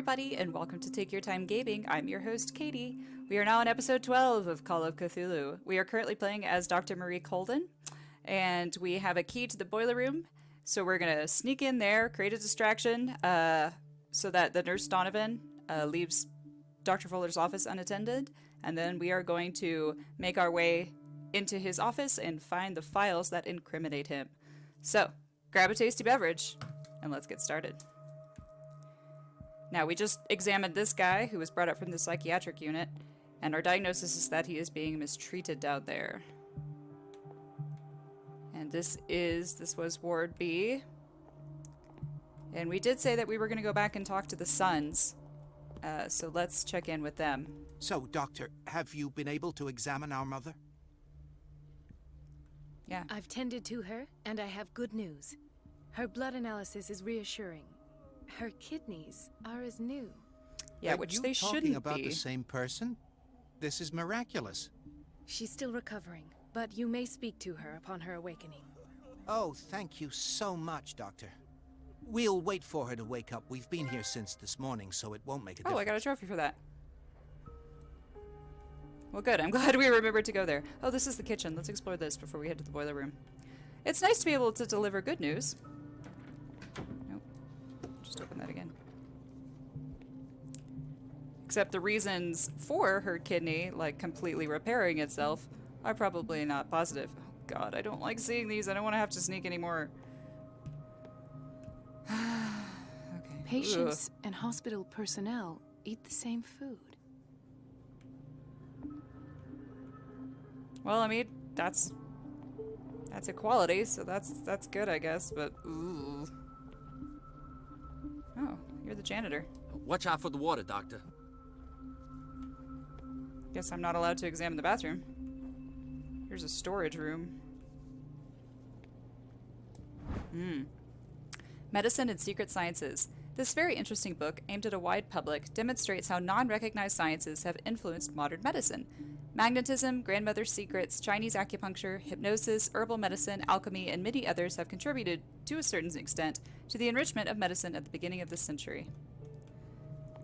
everybody, and welcome to Take Your Time Gaming. I'm your host, Katie. We are now on episode 12 of Call of Cthulhu. We are currently playing as Dr. Marie Colden, and we have a key to the boiler room. So we're going to sneak in there, create a distraction, so that the nurse Donovan leaves Dr. Fuller's office unattended, and then we are going to make our way into his office and find the files that incriminate him. So, grab a tasty beverage, and let's get started. Now, we just examined this guy who was brought up from the psychiatric unit, and our diagnosis is that he is being mistreated down there. And this was Ward B. And we did say that we were going to go back and talk to the Sons, so let's check in with them. So, Doctor, have you been able to examine our mother? Yeah. I've tended to her, and I have good news. Her blood analysis is reassuring. Her kidneys are as new. Yeah, which they shouldn't be. Are you talking about the same person? This is miraculous. She's still recovering, but you may speak to her upon her awakening. Oh, thank you so much, Doctor. We'll wait for her to wake up. We've been here since this morning, so it won't make a difference. Oh, I got a trophy for that. Well, good. I'm glad we remembered to go there. Oh, this is the kitchen. Let's explore this before we head to the boiler room. It's nice to be able to deliver good news. Nope. Just open that again. Except the reasons for her kidney, like completely repairing itself, are probably not positive. Oh, God, I don't like seeing these. I don't want to have to sneak anymore. Okay. Patients and hospital personnel eat the same food. Well, I mean, that's equality, so that's good, I guess, but ooh. Oh, you're the janitor. Watch out for the water, Doctor. Guess I'm not allowed to examine the bathroom. Here's a storage room. Medicine and Secret Sciences. This very interesting book, aimed at a wide public, demonstrates how non-recognized sciences have influenced modern medicine. Magnetism, grandmother's secrets, Chinese acupuncture, hypnosis, herbal medicine, alchemy, and many others have contributed, to a certain extent, to the enrichment of medicine at the beginning of this century.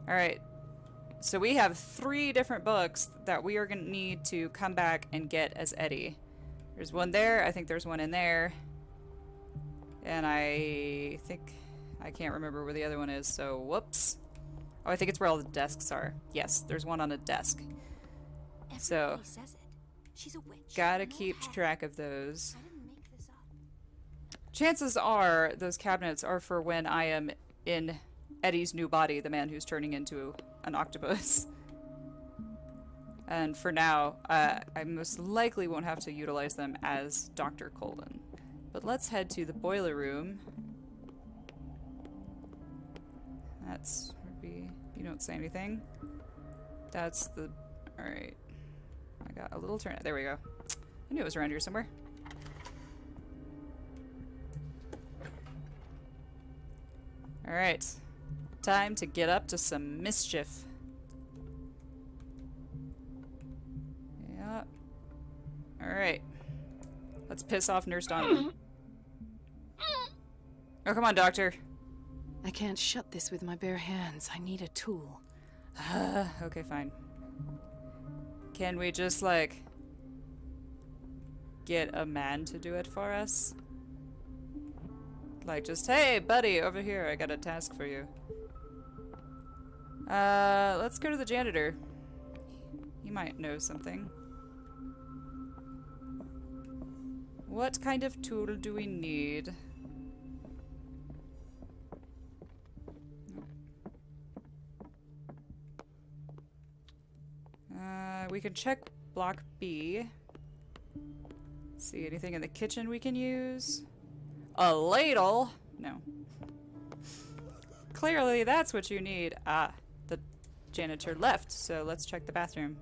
Alright, so we have 3 different books that we are going to need to come back and get as Eddie. There's one there, I think there's one in there, and I think I can't remember where the other one is, so whoops. Oh, I think it's where all the desks are. Yes, there's one on a desk. So, she's a witch. Gotta keep track of those. Chances are those cabinets are for when I am in Eddie's new body, the man who's turning into an octopus. And for now, I most likely won't have to utilize them as Dr. Colden. But let's head to the boiler room. That's Ruby. You don't say anything. That's the... Alright. I got a little turn. There we go. I knew it was around here somewhere. Alright. Time to get up to some mischief. Yeah. Alright. Let's piss off Nurse Donovan. Oh, come on, Doctor. I can't shut this with my bare hands. I need a tool. Okay, fine. Can we just, like, get a man to do it for us? Like, just, hey, buddy, over here, I got a task for you. Let's go to the janitor. He might know something. What kind of tool do we need? We can check block B. Let's see, anything in the kitchen we can use? A ladle? No. Clearly that's what you need. Ah, the janitor left, so let's check the bathroom.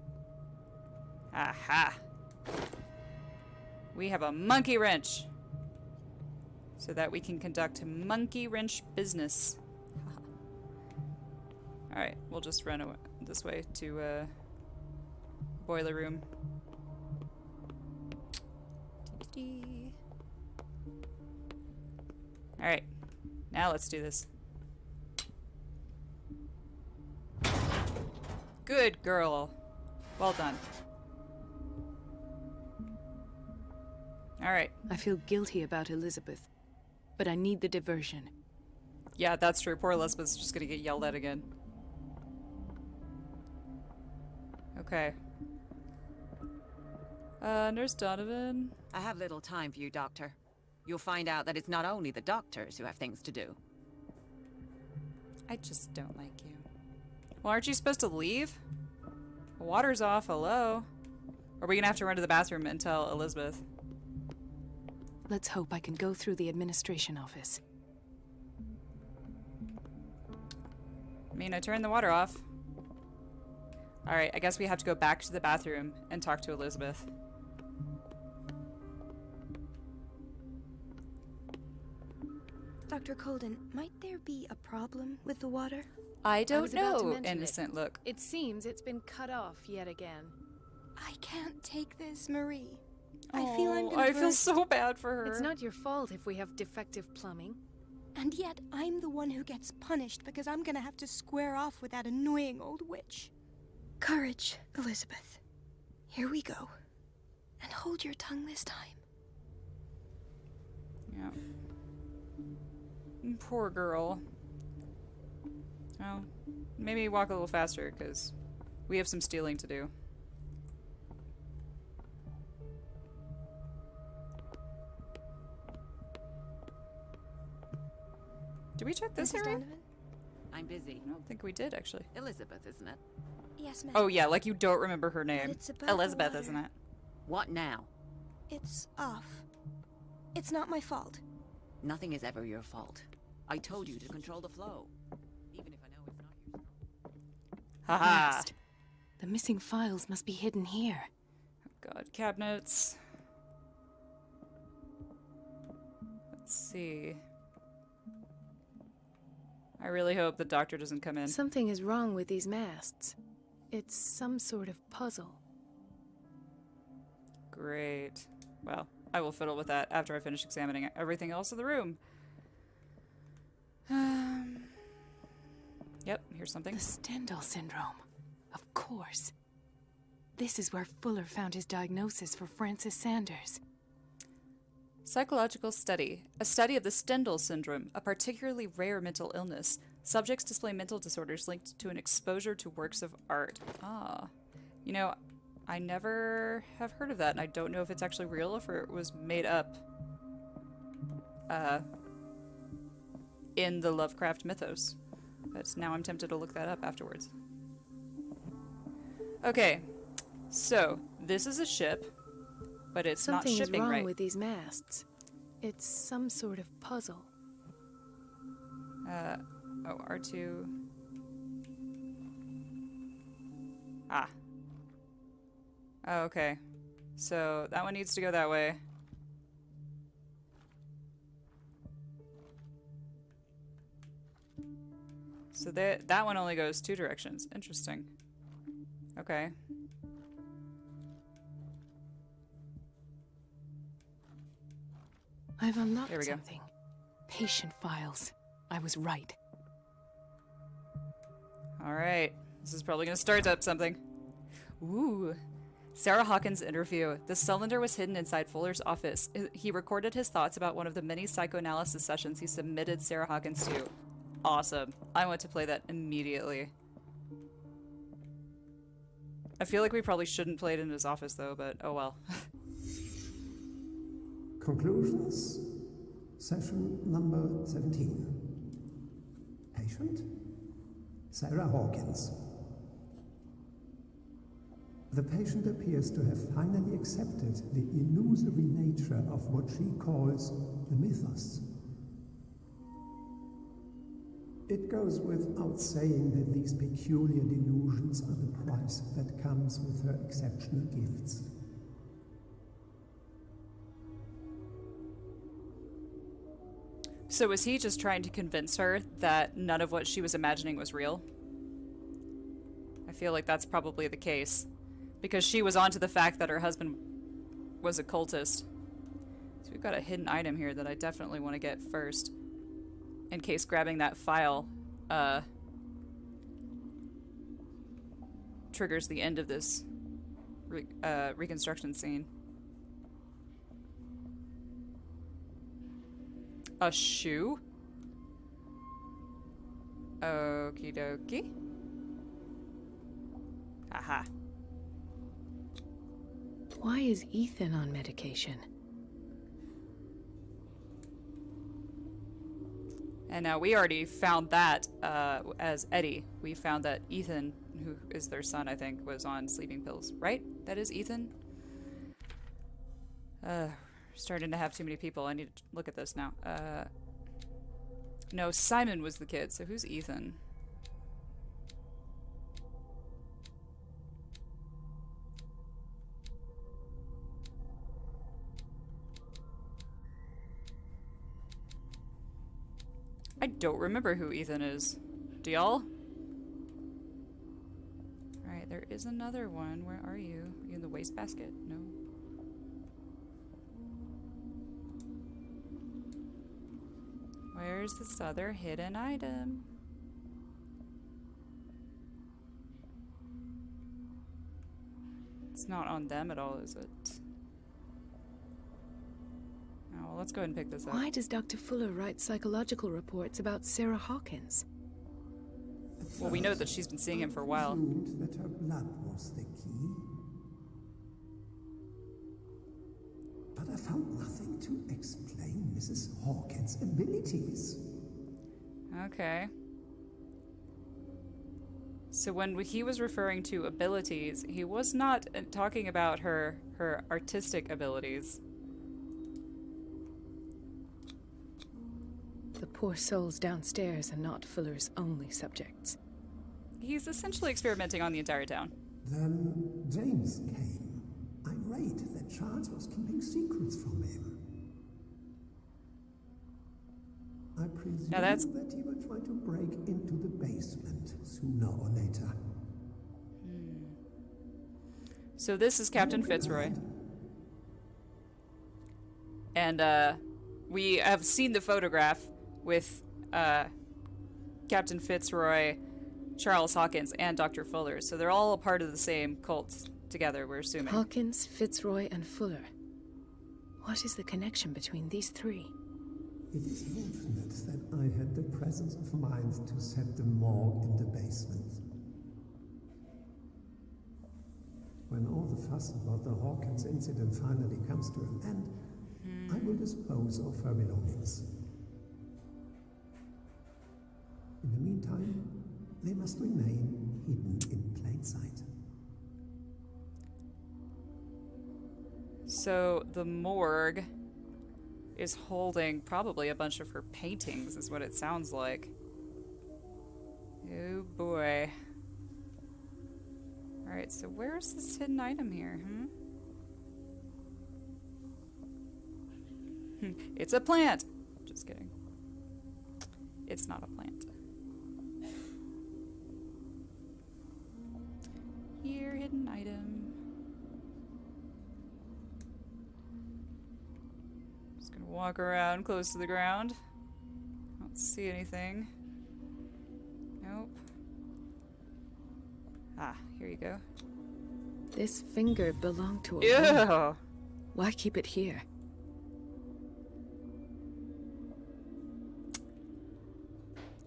Aha! We have a monkey wrench! So that we can conduct monkey wrench business. Alright, we'll just run this way to, boiler room. Alright, now let's do this. Good girl. Well done. Alright. I feel guilty about Elizabeth, but I need the diversion. Yeah, that's true. Poor Elizabeth's just gonna get yelled at again. Okay. Nurse Donovan. I have little time for you, Doctor. You'll find out that it's not only the doctors who have things to do. I just don't like you. Well, aren't you supposed to leave? The water's off, hello? Or are we gonna have to run to the bathroom and tell Elizabeth? Let's hope I can go through the administration office. I mean, I turned the water off. Alright, I guess we have to go back to the bathroom and talk to Elizabeth. Dr. Colden, might there be a problem with the water? I I don't was about to know, mention innocent look. It seems it's been cut off yet again. I can't take this, Marie. I feel I'm Oh, gonna I feel burst. so bad for her. It's not your fault if we have defective plumbing. And yet, I'm the one who gets punished because I'm gonna have to square off with that annoying old witch. Courage, Elizabeth. Here we go. And hold your tongue this time. Yeah. Poor girl. Oh, maybe walk a little faster, because we have some stealing to do. Did we check this Mrs. area? Donovan? I'm busy. I don't think we did, actually. Elizabeth, isn't it? Yes, ma'am. Oh yeah, like you don't remember her name. it's about the Elizabeth, water. isn't it? What now? It's off. It's not my fault. Nothing is ever your fault. I told you to control the flow. Even if I know it's not your fault. Haha. Next. The missing files must be hidden here. God, cabinets. Let's see. I really hope the doctor doesn't come in. Something is wrong with these masts. It's some sort of puzzle. Great. Well, I will fiddle with that after I finish examining everything else in the room. Yep, here's something. The Stendhal syndrome. Of course. This is where Fuller found his diagnosis for Francis Sanders. Psychological study. A study of the Stendhal syndrome, a particularly rare mental illness. Subjects display mental disorders linked to an exposure to works of art. Ah. You know, I never have heard of that, and I don't know if it's actually real or if it was made up in the Lovecraft mythos. But now I'm tempted to look that up afterwards. Okay, so this is a ship, but it's Something not is shipping wrong right. with these masts. It's some sort of puzzle. Oh, R2. Ah. Oh, okay. So that one needs to go that way. So that one only goes two directions. Interesting. Okay. I've There unlocked we go. something. Patient files. I was right. Alright. This is probably gonna start up something. Ooh. Sarah Hawkins' interview. The cylinder was hidden inside Fuller's office. He recorded his thoughts about one of the many psychoanalysis sessions he submitted Sarah Hawkins to. Awesome. I want to play that immediately. I feel like we probably shouldn't play it in his office though, but oh well. Conclusions, session number 17. Patient, Sarah Hawkins. The patient appears to have finally accepted the illusory nature of what she calls the mythos. It goes without saying that these peculiar delusions are the price that comes with her exceptional gifts. So was he just trying to convince her that none of what she was imagining was real? I feel like that's probably the case. Because she was onto the fact that her husband was a cultist. So we've got a hidden item here that I definitely want to get first. In case grabbing that file, triggers the end of this reconstruction scene. A shoe? Okie dokie. Aha. Why is Ethan on medication? And now we already found that as Eddie. We found that Ethan, who is their son, I think, was on sleeping pills. Right? That is Ethan? Starting to have too many people. I need to look at this now. No, Simon was the kid, so who's Ethan? I don't remember who Ethan is. Do y'all? Alright, there is another one. Where are you? Are you in the wastebasket? No. Where's this other hidden item? It's not on them at all, is it? Oh, well, let's go ahead and pick this up. Why does Dr. Fuller write psychological reports about Sarah Hawkins? Well, we know that she's been seeing him for a while. Presumed that her blood was the key. But I found nothing to explain Mrs. Hawkins' abilities. Okay. So when he was referring to abilities, he was not talking about her artistic abilities. The poor souls downstairs are not Fuller's only subjects. He's essentially experimenting on the entire town. Then James came, irate that Charles was keeping secrets from him. I presume that he will try to break into the basement sooner or later. So this is Captain Fitzroy. And we have seen the photograph with Captain Fitzroy, Charles Hawkins, and Dr. Fuller. So they're all a part of the same cult together, we're assuming. Hawkins, Fitzroy, and Fuller. What is the connection between these three? It is fortunate that I had the presence of mind to set the morgue in the basement. When all the fuss about the Hawkins incident finally comes to an end, I will dispose of her belongings. In the meantime, they must remain hidden in plain sight. So the morgue is holding probably a bunch of her paintings, is what it sounds like. Oh boy. Alright, so where's this hidden item here, It's a plant! Just kidding. It's not a plant. Here, hidden item. Just gonna walk around close to the ground. Don't see anything. Nope. Ah, here you go. This finger belonged to a Ew! woman. Why keep it here?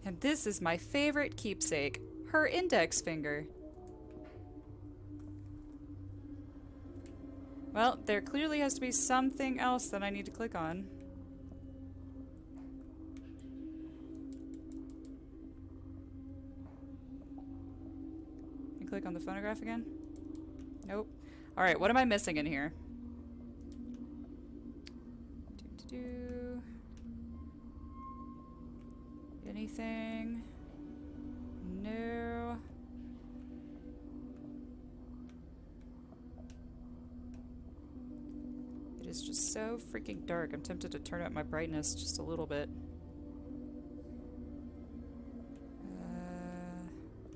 And this is my favorite keepsake, her index finger. Well, there clearly has to be something else that I need to click on. And click on the phonograph again? Nope. Alright, what am I missing in here? Anything? No. It is just so freaking dark. I'm tempted to turn up my brightness just a little bit.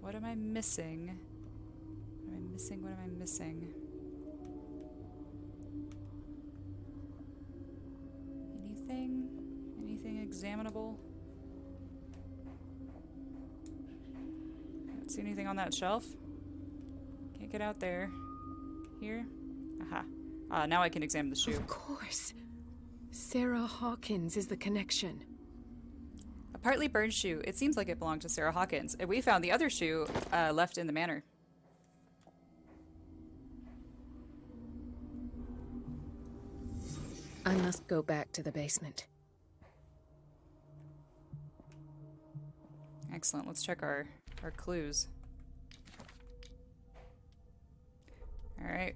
What am I missing? What am I missing? What am I missing? Anything? Anything examinable? See anything on that shelf? Can't get out there. Here? Aha. Now I can examine the shoe. Of course. Sarah Hawkins is the connection. A partly burned shoe. It seems like it belonged to Sarah Hawkins. And we found the other shoe left in the manor. I must go back to the basement. Excellent. Let's check our clues. Alright.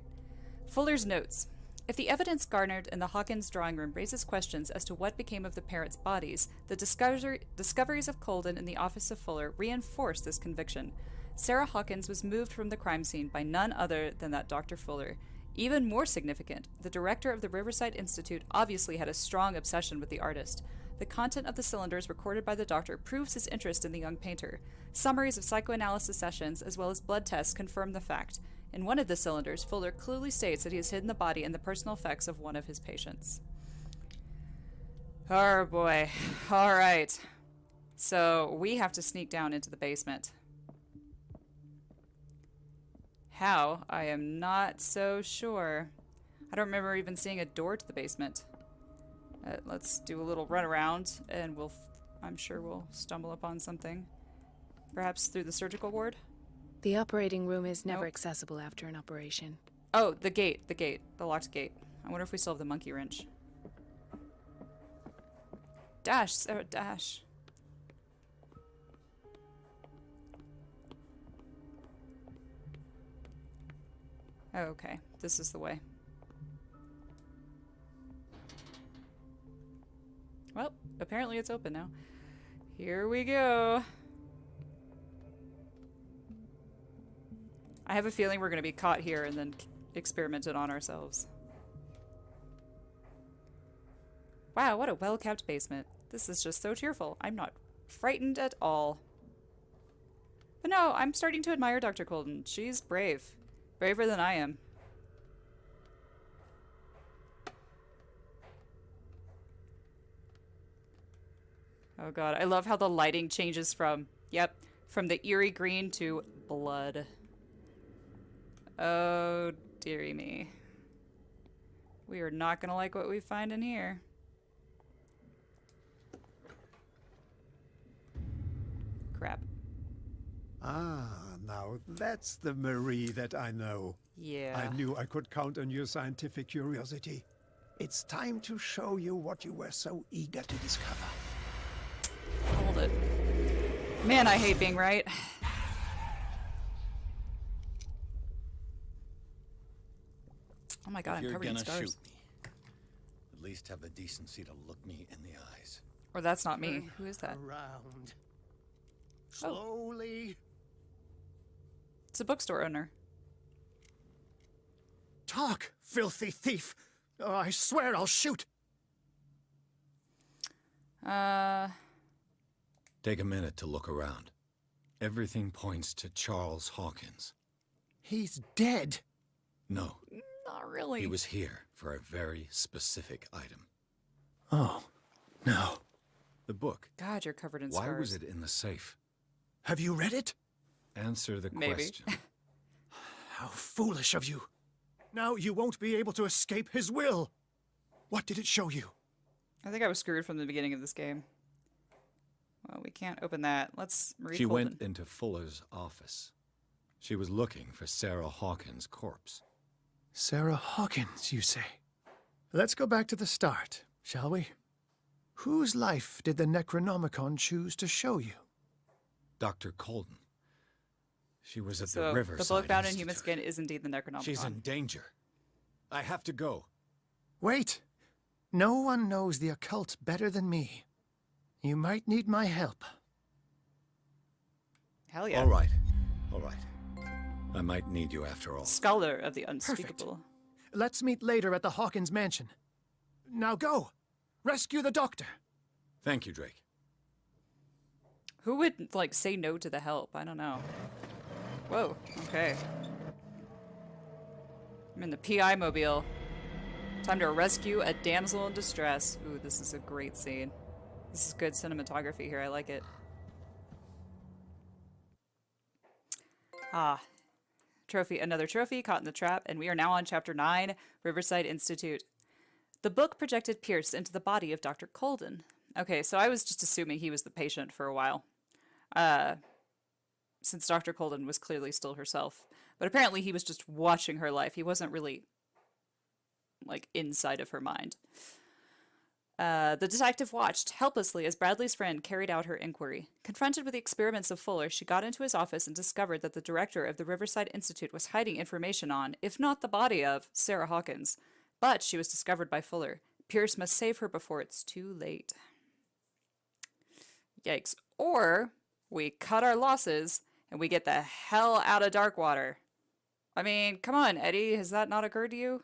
Fuller's notes. If the evidence garnered in the Hawkins drawing room raises questions as to what became of the parents' bodies, the discoveries of Colden in the office of Fuller reinforce this conviction. Sarah Hawkins was moved from the crime scene by none other than that Dr. Fuller. Even more significant, the director of the Riverside Institute obviously had a strong obsession with the artist. The content of the cylinders recorded by the doctor proves his interest in the young painter. Summaries of psychoanalysis sessions as well as blood tests confirm the fact. In one of the cylinders, Fuller clearly states that he has hidden the body and the personal effects of one of his patients. Oh boy. Alright. So we have to sneak down into the basement. How? I am not so sure. I don't remember even seeing a door to the basement. Let's do a little run around and I'm sure we'll stumble upon something. Perhaps through the surgical ward? The operating room is never accessible after an operation. Oh, the gate, the locked gate. I wonder if we still have the monkey wrench. Dash, Sarah, dash. Oh, okay, this is the way. Well, apparently it's open now. Here we go. I have a feeling we're going to be caught here and then experimented on ourselves. Wow, what a well-kept basement. This is just so cheerful. I'm not frightened at all. But no, I'm starting to admire Dr. Colden. She's brave. Braver than I am. Oh god, I love how the lighting changes from the eerie green to blood. Oh, dearie me. We are not gonna like what we find in here. Crap. Ah, now that's the Marie that I know. Yeah. I knew I could count on your scientific curiosity. It's time to show you what you were so eager to discover. Hold it. Man, I hate being right. Oh my god, if I'm you're covered in gonna scars. shoot me, at least have the decency to look me in the eyes. Or that's not me. Who is that? Around. Slowly. It's a bookstore owner. Talk, filthy thief! Oh, I swear I'll shoot! Take a minute to look around. Everything points to Charles Hawkins. He's dead. No, Not really. he was here for a very specific item. Oh, no. The book. God, you're covered in Why scars. was it in the safe? Have you read it? Answer the Maybe. question. How foolish of you. Now you won't be able to escape his will. What did it show you? I think I was screwed from the beginning of this game. Well, we can't open that. Let's read She Colden. went into Fuller's office. She was looking for Sarah Hawkins' corpse. Sarah Hawkins, you say? Let's go back to the start, shall we? Whose life did the Necronomicon choose to show you? Dr. Colden. She was at So, the Riverside the book bound in Institute. human skin is indeed the Necronomicon. She's in danger. I have to go. Wait. No one knows the occult better than me. You might need my help. Hell yeah. All right. All right. I might need you after all. Scholar of the unspeakable. Let's meet later at the Hawkins mansion. Now go! Rescue the doctor! Thank you, Drake. Who would, like, say no to the help? I don't know. Whoa, okay. I'm in the PI mobile. Time to rescue a damsel in distress. Ooh, this is a great scene. This is good cinematography here, I like it. Ah. Another trophy, caught in the trap, and we are now on Chapter 9, Riverside Institute. The book projected Pierce into the body of Dr. Colden. Okay, so I was just assuming he was the patient for a while, since Dr. Colden was clearly still herself. But apparently he was just watching her life. He wasn't really, like, inside of her mind. The detective watched helplessly as Bradley's friend carried out her inquiry. Confronted with the experiments of Fuller, she got into his office and discovered that the director of the Riverside Institute was hiding information on, if not the body of, Sarah Hawkins. But she was discovered by Fuller. Pierce must save her before it's too late. Yikes. Or we cut our losses and we get the hell out of Darkwater. I mean, come on, Eddie, has that not occurred to you?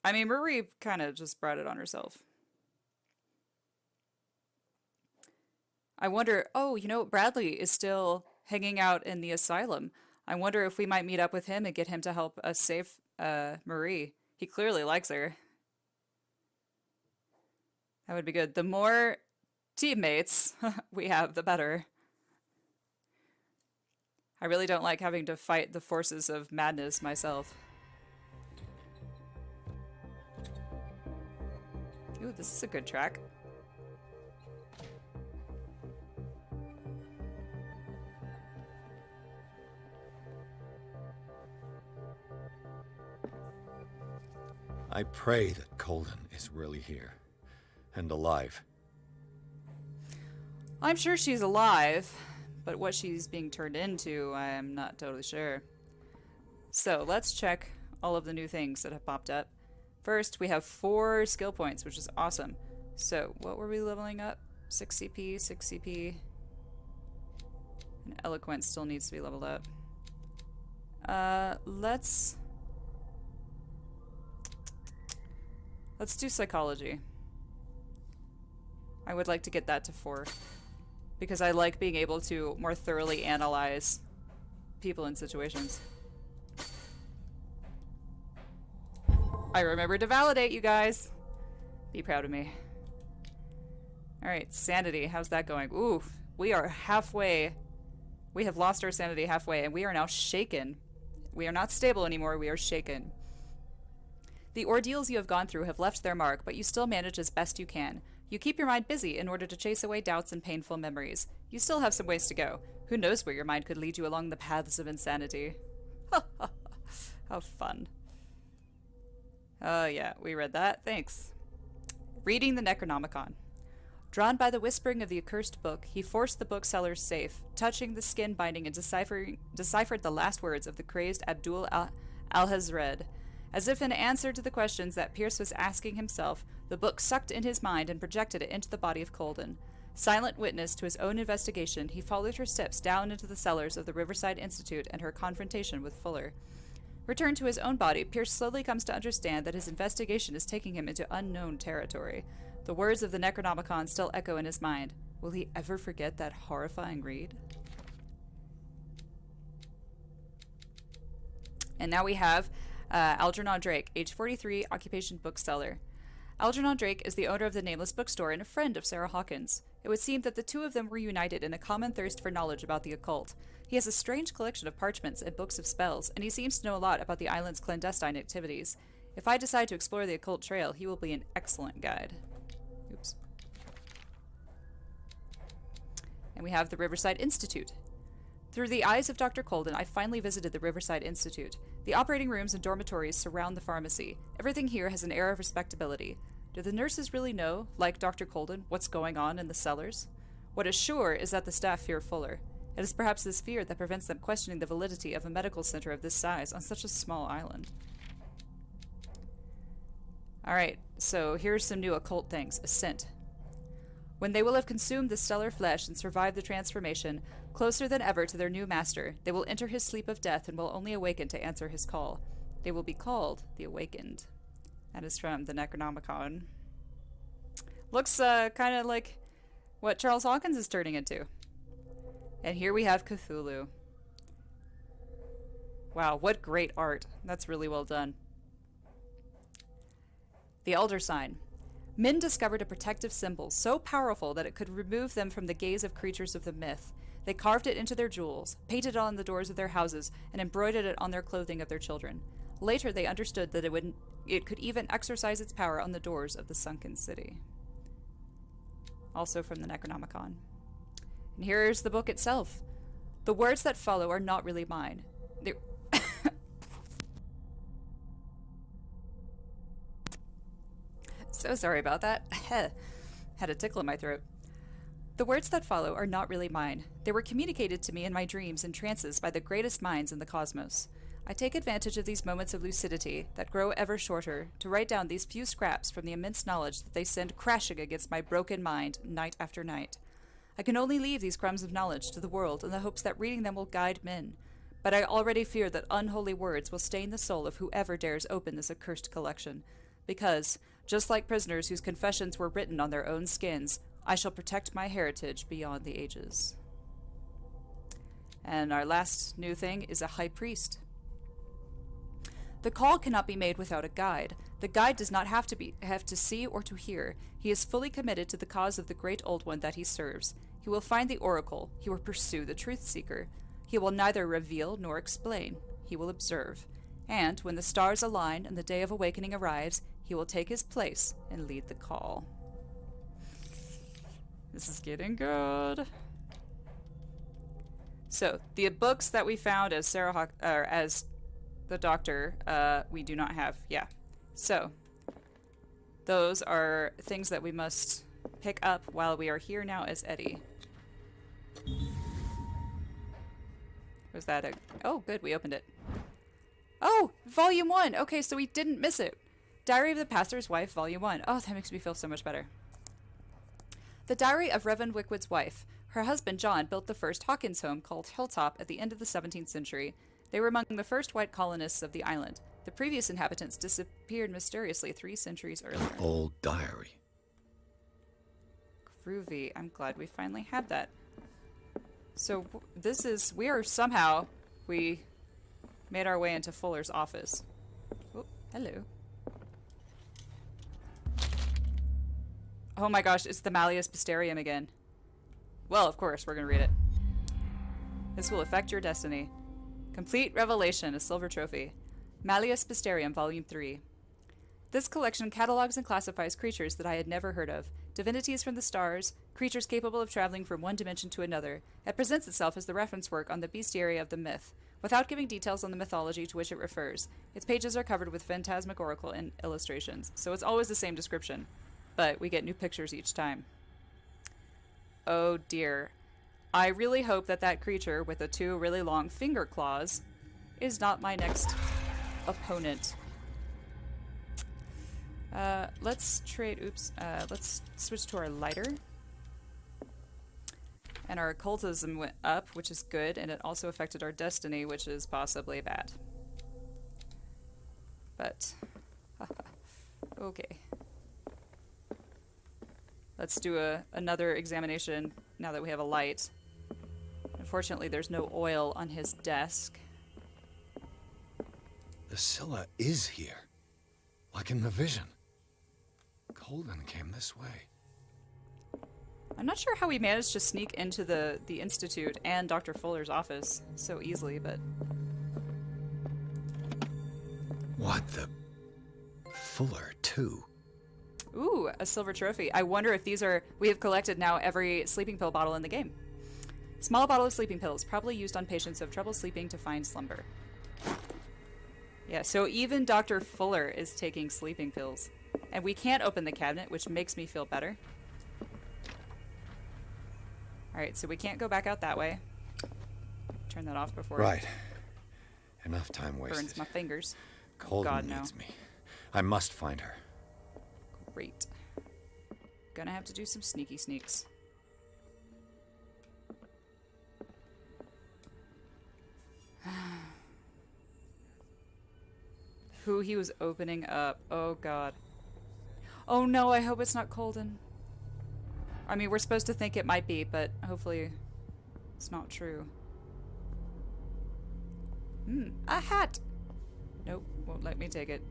I mean, Marie kind of just brought it on herself. I wonder, oh, you know, Bradley is still hanging out in the asylum. I wonder if we might meet up with him and get him to help us save Marie. He clearly likes her. That would be good. The more teammates we have, the better. I really don't like having to fight the forces of madness myself. Ooh, this is a good track. I pray that Colden is really here. And alive. I'm sure she's alive, but what she's being turned into, I'm not totally sure. So, let's check all of the new things that have popped up. First, we have 4 skill points, which is awesome. So, what were we leveling up? 6 CP, 6 CP. And Eloquence still needs to be leveled up. Let's do Psychology. I would like to get that to 4. Because I like being able to more thoroughly analyze people and situations. I remembered to validate, you guys. Be proud of me. Alright, Sanity. How's that going? Ooh, we are halfway. We have lost our sanity halfway, and we are now shaken. We are not stable anymore, we are shaken. The ordeals you have gone through have left their mark, but you still manage as best you can. You keep your mind busy in order to chase away doubts and painful memories. You still have some ways to go. Who knows where your mind could lead you along the paths of insanity. How fun. Oh yeah, we read that. Thanks. Reading the Necronomicon. Drawn by the whispering of the accursed book, he forced the bookseller's safe, touching the skin binding and deciphered the last words of the crazed Abdul Alhazred. As if in answer to the questions that Pierce was asking himself, the book sucked in his mind and projected it into the body of Colden. Silent witness to his own investigation, he followed her steps down into the cellars of the Riverside Institute and her confrontation with Fuller. Returned to his own body, Pierce slowly comes to understand that his investigation is taking him into unknown territory. The words of the Necronomicon still echo in his mind. Will he ever forget that horrifying read? And now we have Algernon Drake, age 43, occupation bookseller. Algernon Drake is the owner of the Nameless Bookstore and a friend of Sarah Hawkins. It would seem that the two of them were united in a common thirst for knowledge about the occult. He has a strange collection of parchments and books of spells, and he seems to know a lot about the island's clandestine activities. If I decide to explore the occult trail, he will be an excellent guide. Oops. And we have the Riverside Institute. Through the eyes of Dr. Colden, I finally visited the Riverside Institute. The operating rooms and dormitories surround the pharmacy. Everything here has an air of respectability. Do the nurses really know, like Dr. Colden, what's going on in the cellars? What is sure is that the staff fear Fuller. It is perhaps this fear that prevents them questioning the validity of a medical center of this size on such a small island. Alright, so here's some new occult things. Ascent. When they will have consumed the stellar flesh and survived the transformation, closer than ever to their new master, they will enter his sleep of death and will only awaken to answer his call. They will be called the Awakened. That is from the Necronomicon. Looks kind of like what Charles Hawkins is turning into. And here we have Cthulhu. Wow, what great art. That's really well done. The Elder Sign. Men discovered a protective symbol so powerful that it could remove them from the gaze of creatures of the myth. They carved it into their jewels, painted it on the doors of their houses, and embroidered it on their clothing of their children. Later, they understood that it could even exercise its power on the doors of the sunken city. Also from the Necronomicon. And here's the book itself. The words that follow are not really mine. They're so sorry about that. Had a tickle in my throat. The words that follow are not really mine. They were communicated to me in my dreams and trances by the greatest minds in the cosmos. I take advantage of these moments of lucidity that grow ever shorter to write down these few scraps from the immense knowledge that they send crashing against my broken mind night after night. I can only leave these crumbs of knowledge to the world in the hopes that reading them will guide men, but I already fear that unholy words will stain the soul of whoever dares open this accursed collection, because, just like prisoners whose confessions were written on their own skins, I shall protect my heritage beyond the ages. And our last new thing is a high priest. The call cannot be made without a guide. The guide does not have to see or to hear. He is fully committed to the cause of the great old one that he serves. He will find the oracle. He will pursue the truth seeker. He will neither reveal nor explain. He will observe. And when the stars align and the day of awakening arrives, he will take his place and lead the call. This is getting good. So, the books that we found as as the doctor, we do not have. Yeah. So, those are things that we must pick up while we are here now as Eddie. Was that a... Oh, good, we opened it. Oh, Volume 1! Okay, so we didn't miss it. Diary of the Pastor's Wife, Volume 1. Oh, that makes me feel so much better. The Diary of Reverend Wickwood's wife. Her husband, John, built the first Hawkins home called Hilltop at the end of the 17th century. They were among the first white colonists of the island. The previous inhabitants disappeared mysteriously 3 centuries earlier. Old diary. Groovy. I'm glad we finally have that. So we made our way into Fuller's office. Oh, hello. Oh my gosh, it's the Malleus Mysterium again. Well, of course, we're gonna read it. This will affect your destiny. Complete Revelation, a silver trophy. Malleus Mysterium, Volume 3. This collection catalogs and classifies creatures that I had never heard of, divinities from the stars, creatures capable of traveling from one dimension to another. It presents itself as the reference work on the bestiary of the myth, without giving details on the mythology to which it refers. Its pages are covered with phantasmagorical illustrations, so it's always the same description, but we get new pictures each time. Oh dear. I really hope that that creature with the 2 really long finger claws is not my next opponent. Let's switch to our lighter. And our occultism went up, which is good, and it also affected our destiny, which is possibly bad. But, okay. Let's do another examination now that we have a light. Unfortunately, there's no oil on his desk. The Scylla is here. Like in the vision. Colden came this way. I'm not sure how we managed to sneak into the Institute and Dr. Fuller's office so easily, but... What the... Fuller, too. Ooh, a silver trophy. I wonder if these are... We have collected now every sleeping pill bottle in the game. Small bottle of sleeping pills, probably used on patients who have trouble sleeping to find slumber. Yeah, so even Dr. Fuller is taking sleeping pills. And we can't open the cabinet, which makes me feel better. Alright, so we can't go back out that way. Turn that off before Right. Enough time it wasted. burns my fingers. Colden God, no. needs me. I must find her. Great. Gonna have to do some sneaky sneaks. Who he was opening up. Oh god. Oh no, I hope it's not Colden. I mean, we're supposed to think it might be, but hopefully it's not true. A hat! Nope, won't let me take it.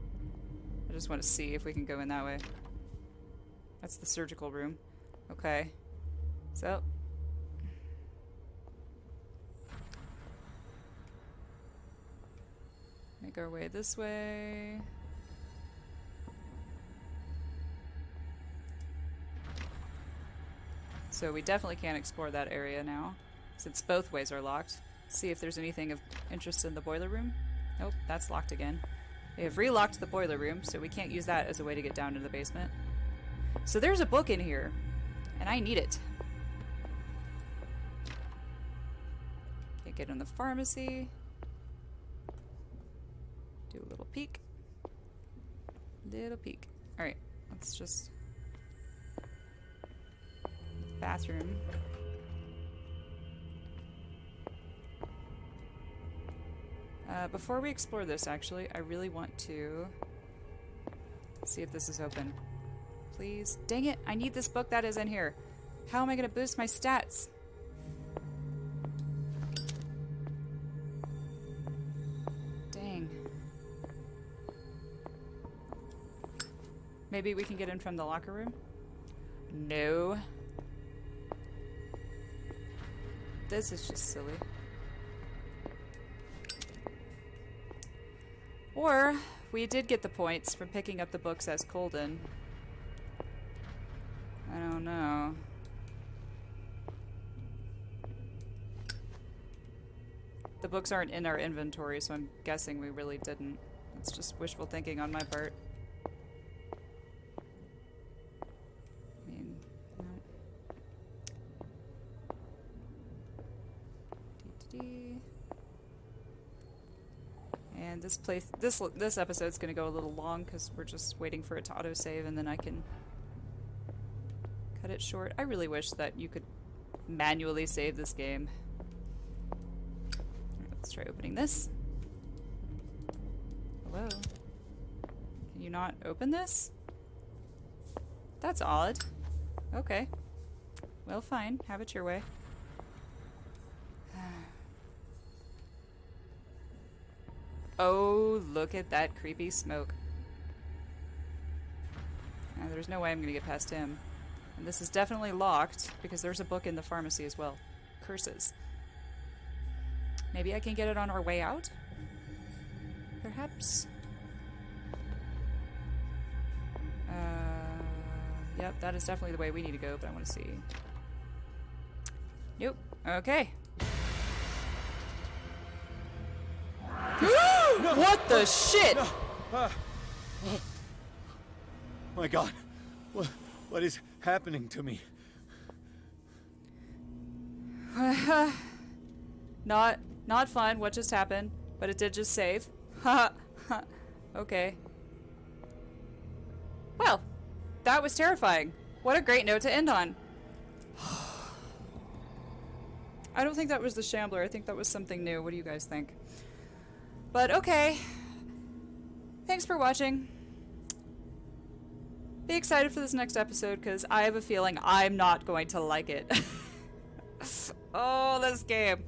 I just want to see if we can go in that way. That's the surgical room. Okay. So. Make our way this way. So we definitely can't explore that area now, since both ways are locked. See if there's anything of interest in the boiler room. Nope, that's locked again. They have relocked the boiler room, so we can't use that as a way to get down to the basement. So there's a book in here, and I need it. Can't get in the pharmacy. Do a little peek. Little peek. Alright, let's just... bathroom. Before we explore this, actually, I really want to see if this is open. Please. Dang it! I need this book that is in here. How am I going to boost my stats? Dang. Maybe we can get in from the locker room? No. This is just silly. Or, we did get the points from picking up the books as Colden. I don't know. The books aren't in our inventory, so I'm guessing we really didn't. It's just wishful thinking on my part. I mean, no. And this episode's gonna go a little long because we're just waiting for it to autosave, and then I can cut it short. I really wish that you could manually save this game. Let's try opening this. Hello? Can you not open this? That's odd. Okay. Well, fine. Have it your way. Oh, look at that creepy smoke. And there's no way I'm gonna get past him. And this is definitely locked, because there's a book in the pharmacy as well. Curses. Maybe I can get it on our way out? Perhaps? Yep, that is definitely the way we need to go, but I want to see. Nope. Okay. What the shit? My God, what is happening to me? Not fun. What just happened? But it did just save. Ha. Okay. Well, that was terrifying. What a great note to end on. I don't think that was the Shambler. I think that was something new. What do you guys think? But okay. Thanks for watching. Be excited for this next episode, because I have a feeling I'm not going to like it. Oh, this game.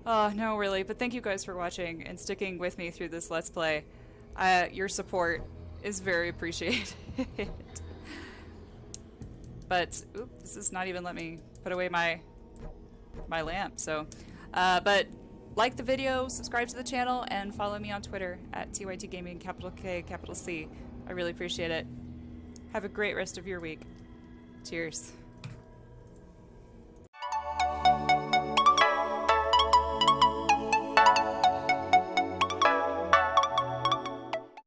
Oh, no, really. But thank you guys for watching and sticking with me through this Let's Play. Your support is very appreciated. But, oop, this is not even let me put away my lamp, so. But like the video, subscribe to the channel, and follow me on Twitter at TYTGaming, capital K, capital C. I really appreciate it. Have a great rest of your week. Cheers.